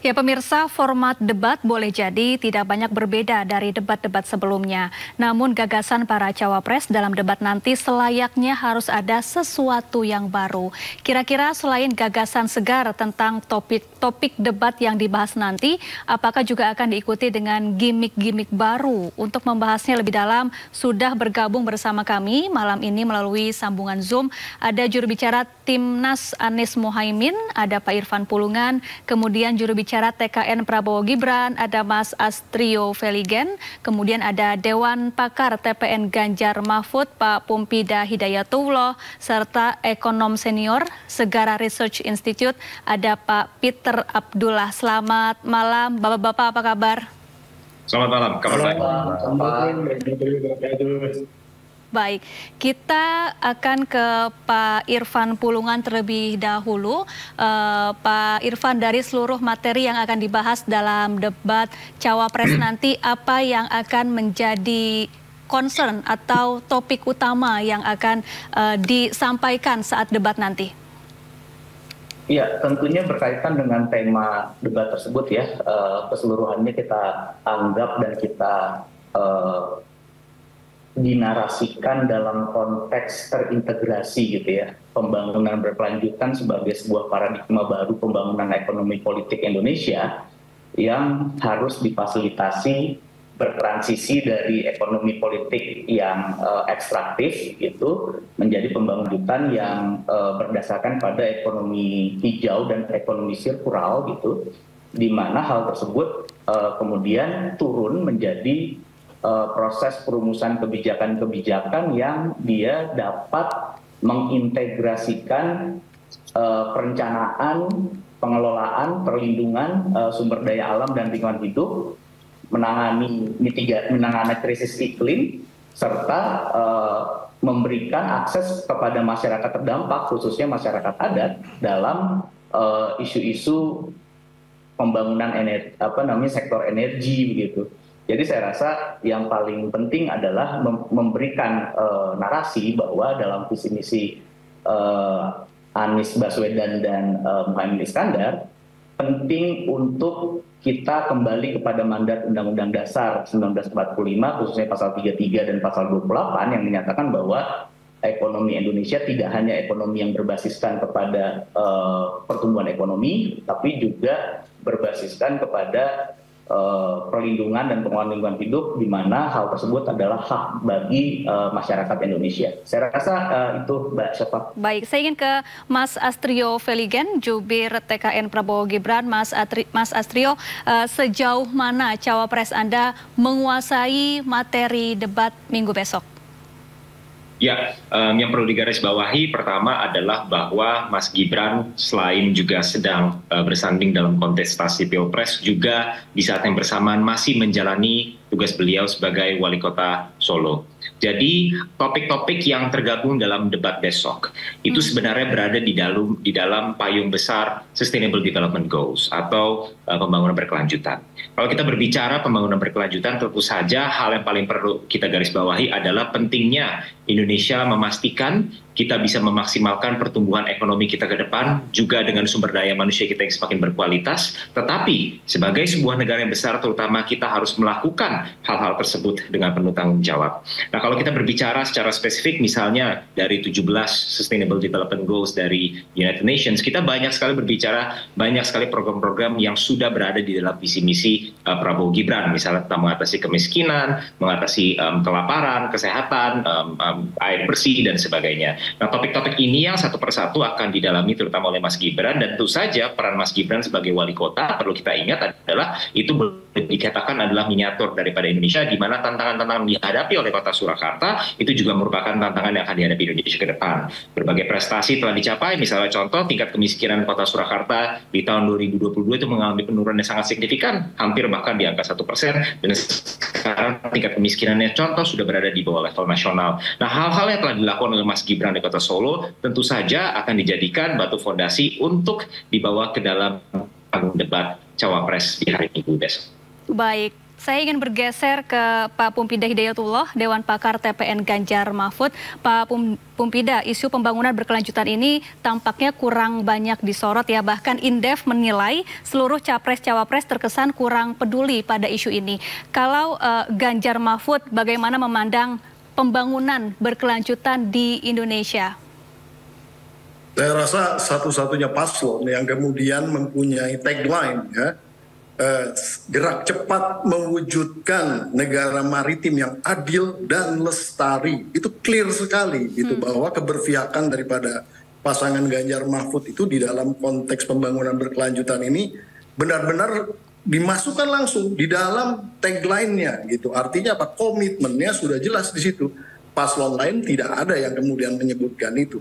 Ya pemirsa, format debat boleh jadi tidak banyak berbeda dari debat-debat sebelumnya. Namun gagasan para cawapres dalam debat nanti selayaknya harus ada sesuatu yang baru. Kira-kira selain gagasan segar tentang topik debat yang dibahas nanti, apakah juga akan diikuti dengan gimmick-gimmick baru? Untuk membahasnya lebih dalam, sudah bergabung bersama kami malam ini melalui sambungan Zoom. Ada juru bicara Timnas Anies Mohaimin, ada Pak Irfan Pulungan, kemudian juru bicara TKN Prabowo Gibran, ada Mas Astrio Veligen, kemudian ada Dewan Pakar TPN Ganjar Mahfud, Pak Pumpida Hidayatullah, serta ekonom senior Segara Research Institute, ada Pak Peter Abdullah. Selamat malam, Bapak-Bapak, apa kabar? Selamat malam, kabar baik. Baik, kita akan ke Pak Irfan Pulungan terlebih dahulu. Pak Irfan, dari seluruh materi yang akan dibahas dalam debat Cawapres nanti, apa yang akan menjadi concern atau topik utama yang akan disampaikan saat debat nanti? Ya, tentunya berkaitan dengan tema debat tersebut ya. Keseluruhannya kita anggap dan kita dinarasikan dalam konteks terintegrasi gitu ya. Pembangunan berkelanjutan sebagai sebuah paradigma baru pembangunan ekonomi politik Indonesia yang harus difasilitasi bertransisi dari ekonomi politik yang ekstraktif itu menjadi pembangunan yang berdasarkan pada ekonomi hijau dan ekonomi sirkular gitu, di mana hal tersebut kemudian turun menjadi proses perumusan kebijakan-kebijakan yang dia dapat mengintegrasikan perencanaan, pengelolaan, perlindungan sumber daya alam dan lingkungan hidup, menangani krisis iklim, serta memberikan akses kepada masyarakat terdampak, khususnya masyarakat adat, dalam isu-isu pembangunan sektor energi begitu. Jadi saya rasa yang paling penting adalah memberikan narasi bahwa dalam visi misi Anies Baswedan dan Muhaimin Iskandar, penting untuk kita kembali kepada mandat Undang-Undang Dasar 1945, khususnya pasal 33 dan pasal 28 yang menyatakan bahwa ekonomi Indonesia tidak hanya ekonomi yang berbasiskan kepada pertumbuhan ekonomi, tapi juga berbasiskan kepada perlindungan dan pengelolaan lingkungan hidup, di mana hal tersebut adalah hak bagi masyarakat Indonesia. Saya rasa itu, Mbak Syafa. Baik, saya ingin ke Mas Astrio Veligen, jubir TKN Prabowo Gibran. Mas Astrio, sejauh mana cawapres Anda menguasai materi debat minggu besok? Ya, yang perlu digarisbawahi pertama adalah bahwa Mas Gibran selain juga sedang bersanding dalam kontestasi Pilpres, juga di saat yang bersamaan masih menjalani tugas beliau sebagai wali kota Solo. Jadi topik-topik yang tergabung dalam debat besok itu sebenarnya berada di dalam payung besar Sustainable Development Goals atau pembangunan berkelanjutan. Kalau kita berbicara pembangunan berkelanjutan, tentu saja hal yang paling perlu kita garisbawahi adalah pentingnya Indonesia memastikan kita bisa memaksimalkan pertumbuhan ekonomi kita ke depan, juga dengan sumber daya manusia kita yang semakin berkualitas. Tetapi sebagai sebuah negara yang besar, terutama kita harus melakukan hal-hal tersebut dengan penuh tanggung jawab. Nah, kalau kita berbicara secara spesifik, misalnya dari 17 Sustainable Development Goals dari United Nations, kita banyak sekali berbicara, banyak sekali program-program yang sudah berada di dalam visi misi Prabowo Gibran, misalnya tentang mengatasi kemiskinan, mengatasi kelaparan, kesehatan, air bersih, dan sebagainya. Nah, topik-topik ini yang satu persatu akan didalami terutama oleh Mas Gibran, dan tentu saja peran Mas Gibran sebagai wali kota perlu kita ingat adalah itu dikatakan adalah miniatur daripada Indonesia, di mana tantangan-tantangan dihadapi oleh kota Surakarta itu juga merupakan tantangan yang akan dihadapi Indonesia ke depan. Berbagai prestasi telah dicapai, misalnya contoh tingkat kemiskinan kota Surakarta di tahun 2022 itu mengalami penurunan yang sangat signifikan, hampir bahkan di angka 1%, dan sekarang tingkat kemiskinannya contoh sudah berada di bawah level nasional. Nah, hal-hal yang telah dilakukan oleh Mas Gibran di kota Solo tentu saja akan dijadikan batu fondasi untuk dibawa ke dalam debat Cawapres di hari Minggu besok. Baik, Saya ingin bergeser ke Pak Pumpida Hidayatullah, Dewan Pakar TPN Ganjar Mahfud. Pak Pumpida, isu pembangunan berkelanjutan ini tampaknya kurang banyak disorot ya. Bahkan Indef menilai seluruh capres-cawapres terkesan kurang peduli pada isu ini. Kalau Ganjar Mahfud bagaimana memandang pembangunan berkelanjutan di Indonesia? Saya rasa satu-satunya paslon yang kemudian mempunyai tagline ya, gerak cepat mewujudkan negara maritim yang adil dan lestari. Itu clear sekali gitu bahwa keberpihakan daripada pasangan Ganjar Mahfud itu di dalam konteks pembangunan berkelanjutan ini benar-benar dimasukkan langsung di dalam tagline-nya gitu. Artinya apa? Komitmennya sudah jelas di situ. Paslon lain tidak ada yang kemudian menyebutkan itu.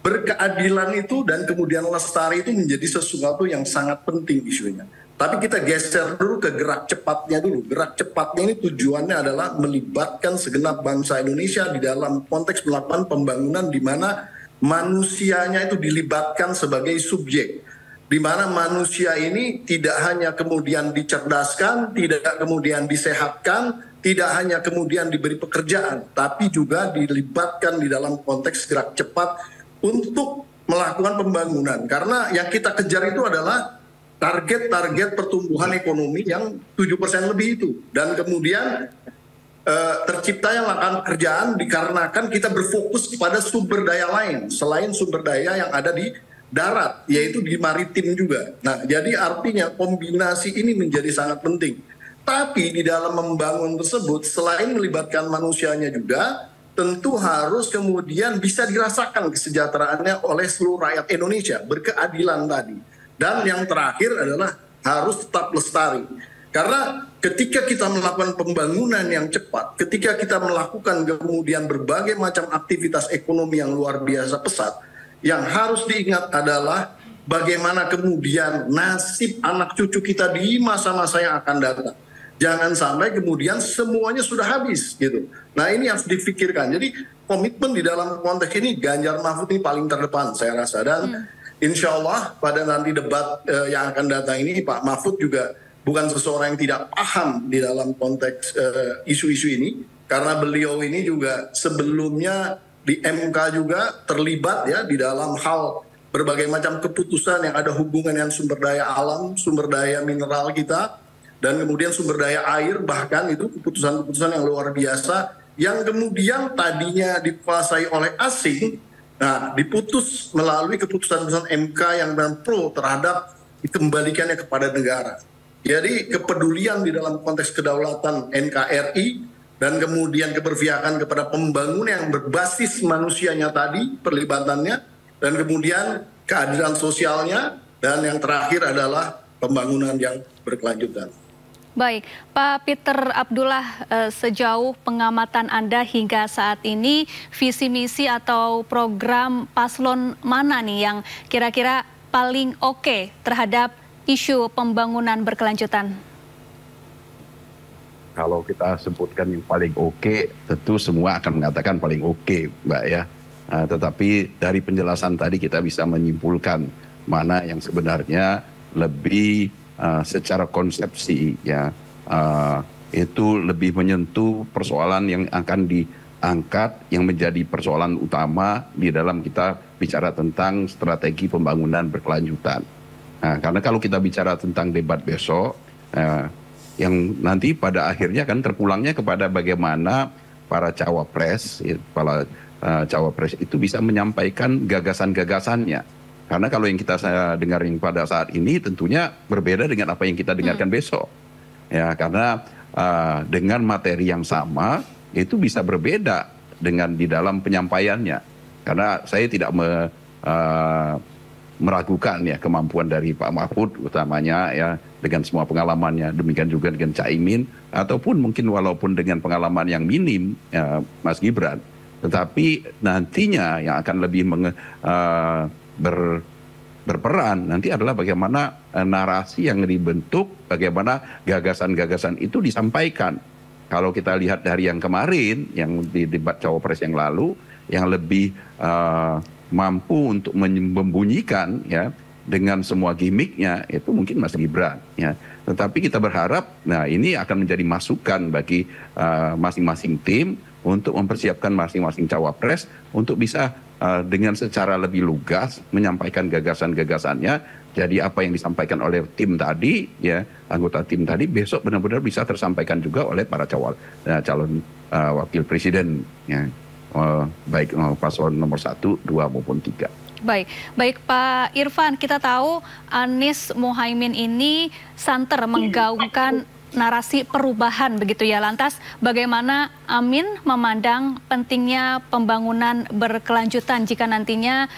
Berkeadilan itu dan kemudian lestari itu menjadi sesuatu yang sangat penting isunya. Tapi kita geser dulu ke gerak cepatnya dulu. Gerak cepatnya ini tujuannya adalah melibatkan segenap bangsa Indonesia di dalam konteks melakukan pembangunan di mana manusianya itu dilibatkan sebagai subjek. Di mana manusia ini tidak hanya kemudian dicerdaskan, tidak kemudian disehatkan, tidak hanya kemudian diberi pekerjaan, tapi juga dilibatkan di dalam konteks gerak cepat untuk melakukan pembangunan. Karena yang kita kejar itu adalah target-target pertumbuhan ekonomi yang 7% lebih itu. Dan kemudian terciptanya lapangan pekerjaan dikarenakan kita berfokus kepada sumber daya lain selain sumber daya yang ada di darat, yaitu di maritim juga. Nah, jadi artinya kombinasi ini menjadi sangat penting. Tapi di dalam membangun tersebut, selain melibatkan manusianya juga, tentu harus kemudian bisa dirasakan kesejahteraannya oleh seluruh rakyat Indonesia, berkeadilan tadi. Dan yang terakhir adalah harus tetap lestari. Karena ketika kita melakukan pembangunan yang cepat, ketika kita melakukan kemudian berbagai macam aktivitas ekonomi yang luar biasa pesat, yang harus diingat adalah bagaimana kemudian nasib anak cucu kita di masa-masa yang akan datang. Jangan sampai kemudian semuanya sudah habis gitu. Nah, ini harus difikirkan. Jadi komitmen di dalam konteks ini Ganjar Mahfud ini paling terdepan saya rasa. Dan insya Allah pada nanti debat yang akan datang ini Pak Mahfud juga bukan seseorang yang tidak paham di dalam konteks isu-isu ini. Karena beliau ini juga sebelumnya di MK juga terlibat ya di dalam hal berbagai macam keputusan yang ada hubungan dengan sumber daya alam, sumber daya mineral kita, dan kemudian sumber daya air, bahkan itu keputusan-keputusan yang luar biasa yang kemudian tadinya dikuasai oleh asing, nah diputus melalui keputusan-keputusan MK yang pro terhadap dikembalikannya kepada negara. Jadi kepedulian di dalam konteks kedaulatan NKRI dan kemudian keberpihakan kepada pembangunan yang berbasis manusianya tadi, perlibatannya, dan kemudian keadilan sosialnya, dan yang terakhir adalah pembangunan yang berkelanjutan. Baik, Pak Peter Abdullah, sejauh pengamatan Anda hingga saat ini, visi misi atau program paslon mana nih yang kira-kira paling oke terhadap isu pembangunan berkelanjutan? Kalau kita sebutkan yang paling oke, tentu semua akan mengatakan paling oke, Mbak ya. Tetapi dari penjelasan tadi kita bisa menyimpulkan mana yang sebenarnya lebih secara konsepsi ya, itu lebih menyentuh persoalan yang akan diangkat yang menjadi persoalan utama di dalam kita bicara tentang strategi pembangunan berkelanjutan. Nah, karena kalau kita bicara tentang debat besok, yang nanti pada akhirnya kan terpulangnya kepada bagaimana para cawapres itu bisa menyampaikan gagasan-gagasannya. Karena kalau yang kita dengar pada saat ini tentunya berbeda dengan apa yang kita dengarkan besok. Ya, karena dengan materi yang sama itu bisa berbeda dengan di dalam penyampaiannya. Karena saya tidak meragukan ya kemampuan dari Pak Mahfud utamanya ya dengan semua pengalamannya, demikian juga dengan Caimin ataupun mungkin walaupun dengan pengalaman yang minim ya, Mas Gibran, tetapi nantinya yang akan lebih berperan nanti adalah bagaimana narasi yang dibentuk, bagaimana gagasan-gagasan itu disampaikan. Kalau kita lihat dari yang kemarin yang di debat cawapres yang lalu yang lebih mampu untuk membunyikan ya dengan semua gimmicknya itu mungkin Mas Gibran ya. Tetapi kita berharap, nah ini akan menjadi masukan bagi masing-masing tim untuk mempersiapkan masing-masing cawapres untuk bisa dengan secara lebih lugas menyampaikan gagasan-gagasannya. Jadi apa yang disampaikan oleh tim tadi, ya anggota tim tadi besok benar-benar bisa tersampaikan juga oleh para calon wakil presiden, ya, baik paslon nomor 1, 2 maupun 3. Baik Pak Irfan, kita tahu Anies Mohaimin ini santer menggaungkan narasi perubahan begitu ya. Lantas bagaimana Amin memandang pentingnya pembangunan berkelanjutan jika nantinya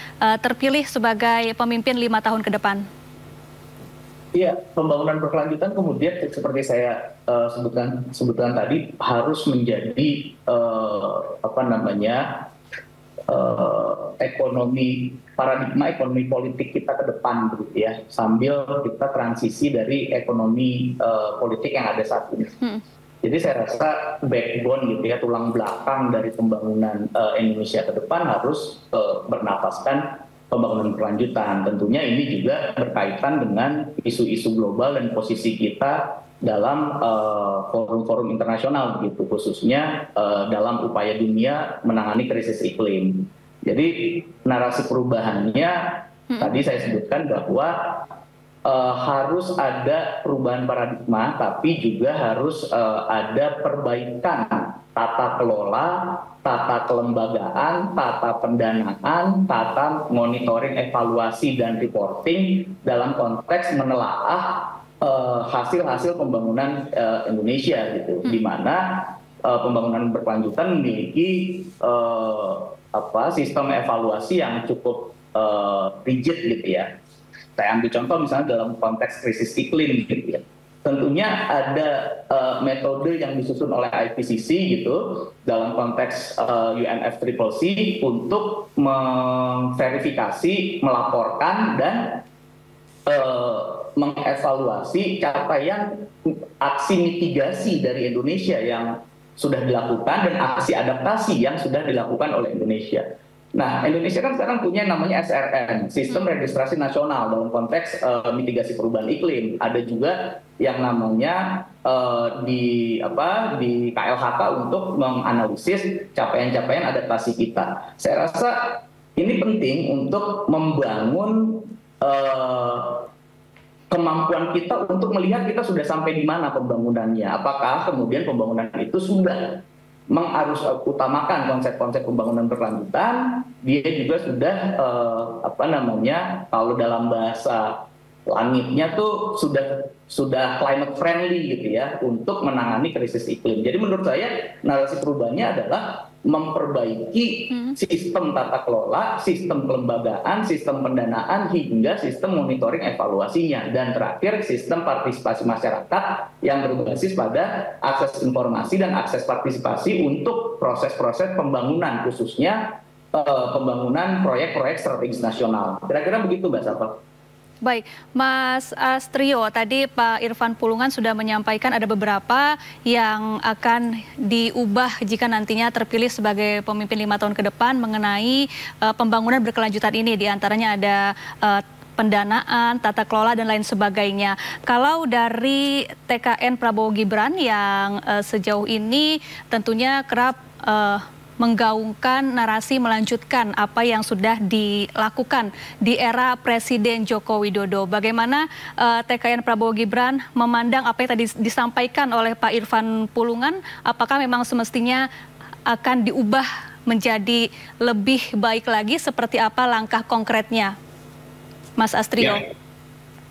terpilih sebagai pemimpin 5 tahun ke depan? Iya, pembangunan berkelanjutan kemudian seperti saya sebutkan tadi harus menjadi paradigma ekonomi politik kita ke depan begitu ya, sambil kita transisi dari ekonomi politik yang ada saat ini. Jadi saya rasa backbone gitu ya, tulang belakang dari pembangunan Indonesia ke depan harus bernapaskan pembangunan berkelanjutan. Tentunya ini juga berkaitan dengan isu-isu global dan posisi kita dalam forum-forum internasional gitu, khususnya dalam upaya dunia menangani krisis iklim. Jadi narasi perubahannya tadi saya sebutkan bahwa harus ada perubahan paradigma, tapi juga harus ada perbaikan tata kelola, tata kelembagaan, tata pendanaan, tata monitoring, evaluasi, dan reporting dalam konteks menelaah hasil-hasil pembangunan Indonesia gitu, di mana pembangunan berkelanjutan memiliki sistem evaluasi yang cukup rigid gitu ya. Saya ambil contoh misalnya dalam konteks krisis iklim gitu ya. Tentunya ada metode yang disusun oleh IPCC gitu dalam konteks UNFCCC untuk memverifikasi, melaporkan, dan mengevaluasi capaian aksi mitigasi dari Indonesia yang sudah dilakukan dan aksi adaptasi yang sudah dilakukan oleh Indonesia. Nah, Indonesia kan sekarang punya namanya SRN, Sistem Registrasi Nasional dalam konteks mitigasi perubahan iklim. Ada juga yang namanya di KLHK untuk menganalisis capaian-capaian adaptasi kita. Saya rasa ini penting untuk membangun kemampuan kita untuk melihat kita sudah sampai di mana pembangunannya. Apakah kemudian pembangunan itu sudah utamakan konsep-konsep pembangunan berkelanjutan, dia juga sudah kalau dalam bahasa langitnya tuh sudah climate friendly gitu ya untuk menangani krisis iklim. Jadi menurut saya narasi perubahannya adalah memperbaiki sistem tata kelola, sistem kelembagaan, sistem pendanaan, hingga sistem monitoring evaluasinya. Dan terakhir, sistem partisipasi masyarakat yang berbasis pada akses informasi dan akses partisipasi untuk proses-proses pembangunan, khususnya pembangunan proyek-proyek strategis nasional. Kira-kira begitu, Mbak Safa. Baik, Mas Astrio, tadi Pak Irfan Pulungan sudah menyampaikan ada beberapa yang akan diubah jika nantinya terpilih sebagai pemimpin 5 tahun ke depan mengenai pembangunan berkelanjutan ini. Di antaranya ada pendanaan, tata kelola, dan lain sebagainya. Kalau dari TKN Prabowo Gibran yang sejauh ini tentunya kerap menggaungkan narasi melanjutkan apa yang sudah dilakukan di era Presiden Joko Widodo. Bagaimana TKN Prabowo Gibran memandang apa yang tadi disampaikan oleh Pak Irfan Pulungan? Apakah memang semestinya akan diubah menjadi lebih baik lagi? Seperti apa langkah konkretnya, Mas Astrio?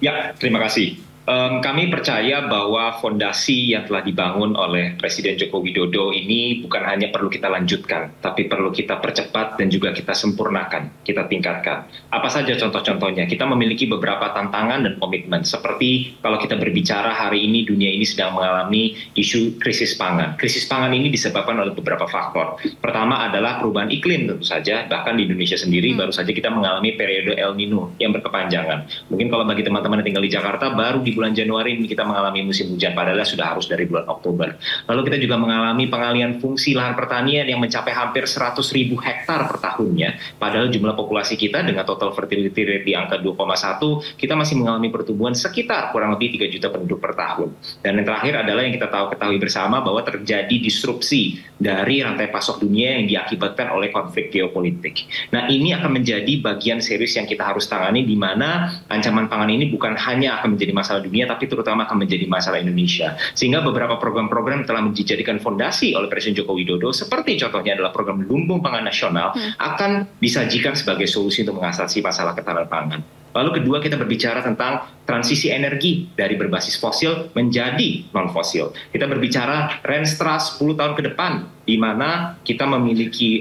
Ya, terima kasih. Kami percaya bahwa fondasi yang telah dibangun oleh Presiden Joko Widodo ini bukan hanya perlu kita lanjutkan, tapi perlu kita percepat dan juga kita sempurnakan, kita tingkatkan. Apa saja contoh-contohnya? Kita memiliki beberapa tantangan dan komitmen, seperti kalau kita berbicara hari ini dunia ini sedang mengalami isu krisis pangan. Krisis pangan ini disebabkan oleh beberapa faktor. Pertama adalah perubahan iklim tentu saja, bahkan di Indonesia sendiri baru saja kita mengalami periode El Nino yang berkepanjangan. Mungkin kalau bagi teman-teman yang tinggal di Jakarta, baru di di bulan Januari ini kita mengalami musim hujan, padahal sudah harus dari bulan Oktober. Lalu kita juga mengalami pengalihan fungsi lahan pertanian yang mencapai hampir 100.000 hektar per tahunnya, padahal jumlah populasi kita dengan total fertility rate di angka 2,1, kita masih mengalami pertumbuhan sekitar kurang lebih 3 juta penduduk per tahun. Dan yang terakhir adalah yang kita ketahui bersama bahwa terjadi disrupsi dari rantai pasok dunia yang diakibatkan oleh konflik geopolitik. Nah, ini akan menjadi bagian serius yang kita harus tangani, di mana ancaman pangan ini bukan hanya akan menjadi masalah dunia, tapi terutama akan menjadi masalah Indonesia. Sehingga beberapa program-program telah dijadikan fondasi oleh Presiden Joko Widodo, seperti contohnya adalah program Lumbung Pangan Nasional, akan disajikan sebagai solusi untuk mengatasi masalah ketahanan pangan. Lalu kedua, kita berbicara tentang transisi energi dari berbasis fosil menjadi non-fosil. Kita berbicara Renstra 10 tahun ke depan, di mana kita memiliki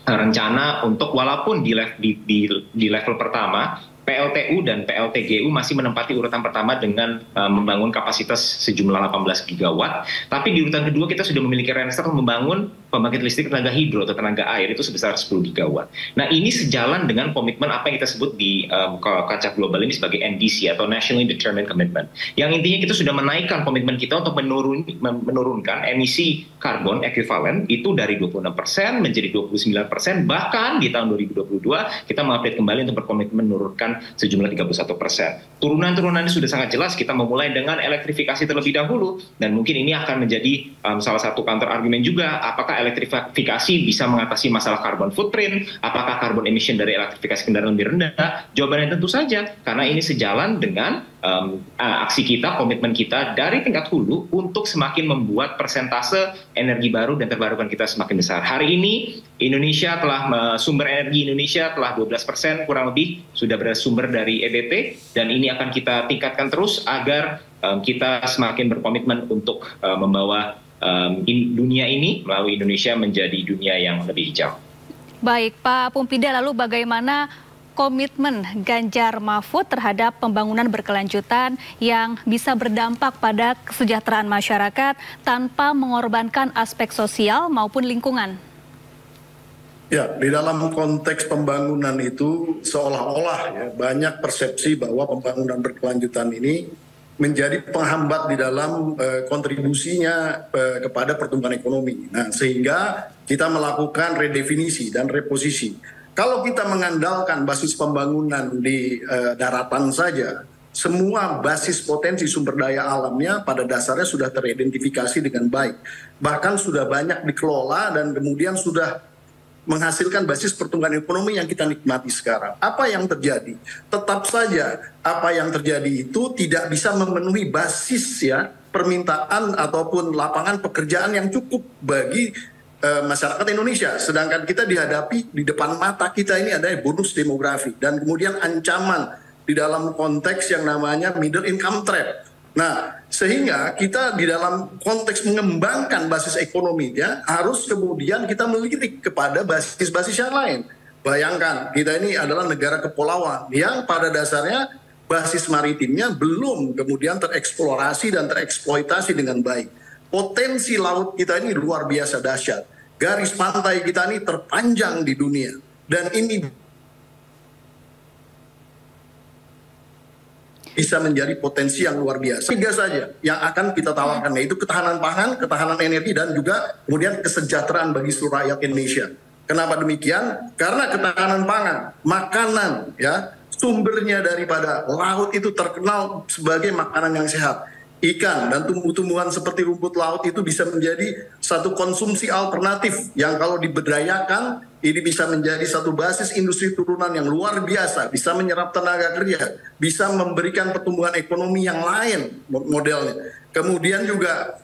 rencana untuk, walaupun di level pertama PLTU dan PLTGU masih menempati urutan pertama dengan membangun kapasitas sejumlah 18 gigawatt, tapi di urutan kedua kita sudah memiliki Renstra membangun pembangkit listrik tenaga hidro atau tenaga air itu sebesar 10 gigawatt. Nah, ini sejalan dengan komitmen apa yang kita sebut di kaca global ini sebagai NDC atau Nationally Determined Commitment. Yang intinya kita sudah menaikkan komitmen kita untuk menurunkan emisi karbon ekuivalen itu dari 26% menjadi 29%, bahkan di tahun 2022 kita mengupdate kembali untuk berkomitmen menurunkan sejumlah 31%. Turunan-turunannya sudah sangat jelas. Kita memulai dengan elektrifikasi terlebih dahulu, dan mungkin ini akan menjadi salah satu counter argumen juga. Apakah elektrifikasi bisa mengatasi masalah carbon footprint? Apakah carbon emission dari elektrifikasi kendaraan lebih rendah? Jawabannya tentu saja, karena ini sejalan dengan aksi kita, komitmen kita dari tingkat hulu untuk semakin membuat persentase energi baru dan terbarukan kita semakin besar. Hari ini Indonesia telah sumber energi Indonesia telah 12% kurang lebih sudah bersumber dari EBP, dan ini akan kita tingkatkan terus agar kita semakin berkomitmen untuk membawa dunia ini melalui Indonesia menjadi dunia yang lebih hijau. Baik, Pak Pumpida, lalu bagaimana komitmen Ganjar Mahfud terhadap pembangunan berkelanjutan yang bisa berdampak pada kesejahteraan masyarakat tanpa mengorbankan aspek sosial maupun lingkungan? Ya, di dalam konteks pembangunan itu seolah-olah ya, banyak persepsi bahwa pembangunan berkelanjutan ini menjadi penghambat di dalam kontribusinya kepada pertumbuhan ekonomi. Nah, sehingga kita melakukan redefinisi dan reposisi. Kalau kita mengandalkan basis pembangunan di daratan saja, semua basis potensi sumber daya alamnya pada dasarnya sudah teridentifikasi dengan baik. Bahkan sudah banyak dikelola dan kemudian sudah menghasilkan basis pertumbuhan ekonomi yang kita nikmati sekarang. Apa yang terjadi? Tetap saja apa yang terjadi itu tidak bisa memenuhi basis ya permintaan ataupun lapangan pekerjaan yang cukup bagi masyarakat Indonesia. Sedangkan kita dihadapi di depan mata kita ini ada bonus demografi dan kemudian ancaman di dalam konteks yang namanya middle income trap. Nah, sehingga kita di dalam konteks mengembangkan basis ekonominya harus kemudian kita melirik kepada basis-basis yang lain. Bayangkan, kita ini adalah negara kepulauan yang pada dasarnya basis maritimnya belum kemudian tereksplorasi dan tereksploitasi dengan baik. Potensi laut kita ini luar biasa dahsyat. Garis pantai kita ini terpanjang di dunia. Dan ini bisa menjadi potensi yang luar biasa. 3 saja yang akan kita tawarkan, yaitu ketahanan pangan, ketahanan energi, dan juga kemudian kesejahteraan bagi seluruh rakyat Indonesia. Kenapa demikian? Karena ketahanan pangan, makanan, ya sumbernya daripada laut itu terkenal sebagai makanan yang sehat. Ikan dan tumbuh-tumbuhan seperti rumput laut itu bisa menjadi satu konsumsi alternatif yang kalau diberdayakan ini bisa menjadi satu basis industri turunan yang luar biasa, bisa menyerap tenaga kerja, bisa memberikan pertumbuhan ekonomi yang lain modelnya. Kemudian juga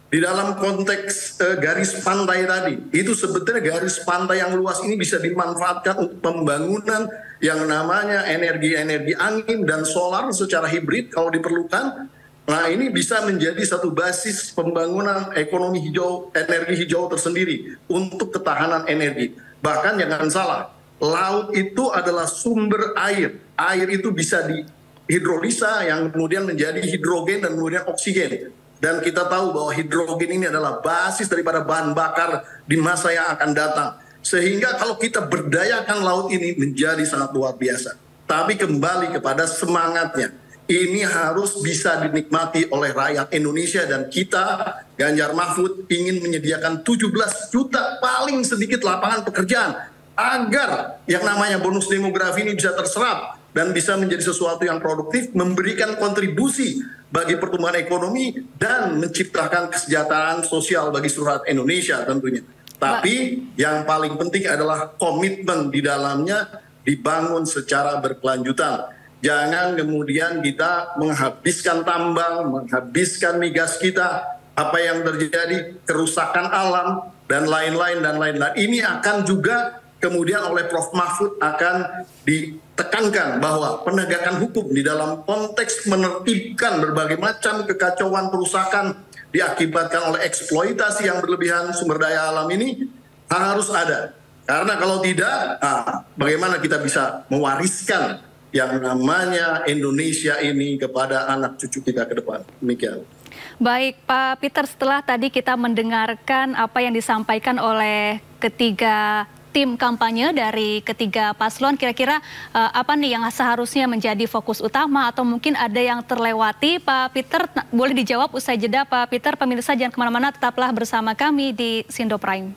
di dalam konteks garis pantai tadi, itu sebetulnya garis pantai yang luas ini bisa dimanfaatkan untuk pembangunan yang namanya energi angin dan solar secara hibrid kalau diperlukan. Nah, ini bisa menjadi satu basis pembangunan ekonomi hijau, energi hijau tersendiri untuk ketahanan energi. Bahkan jangan salah, laut itu adalah sumber air. Air itu bisa dihidrolisa yang kemudian menjadi hidrogen dan kemudian oksigen. Dan kita tahu bahwa hidrogen ini adalah basis daripada bahan bakar di masa yang akan datang. Sehingga kalau kita berdayakan laut ini menjadi sangat luar biasa. Tapi kembali kepada semangatnya. ini harus bisa dinikmati oleh rakyat Indonesia, dan kita Ganjar Mahfud ingin menyediakan 17 juta paling sedikit lapangan pekerjaan agar yang namanya bonus demografi ini bisa terserap dan bisa menjadi sesuatu yang produktif, memberikan kontribusi bagi pertumbuhan ekonomi dan menciptakan kesejahteraan sosial bagi seluruh rakyat Indonesia tentunya. Tapi yang paling penting adalah komitmen di dalamnya dibangun secara berkelanjutan. Jangan kemudian kita menghabiskan tambang, menghabiskan migas kita, apa yang terjadi, kerusakan alam, dan lain-lain, dan lain-lain. Ini akan juga kemudian oleh Prof. Mahfud akan ditekankan bahwa penegakan hukum di dalam konteks menertibkan berbagai macam kekacauan perusakan diakibatkan oleh eksploitasi yang berlebihan sumber daya alam ini harus ada. Karena kalau tidak, bagaimana kita bisa mewariskan yang namanya Indonesia ini kepada anak cucu kita ke depan. Demikian. Baik, Pak Peter, setelah tadi kita mendengarkan apa yang disampaikan oleh ketiga tim kampanye dari ketiga paslon, kira-kira apa nih yang seharusnya menjadi fokus utama atau mungkin ada yang terlewati? Pak Peter, boleh dijawab usai jeda, Pak Peter. Pemirsa jangan kemana-mana, tetaplah bersama kami di Sindo Prime.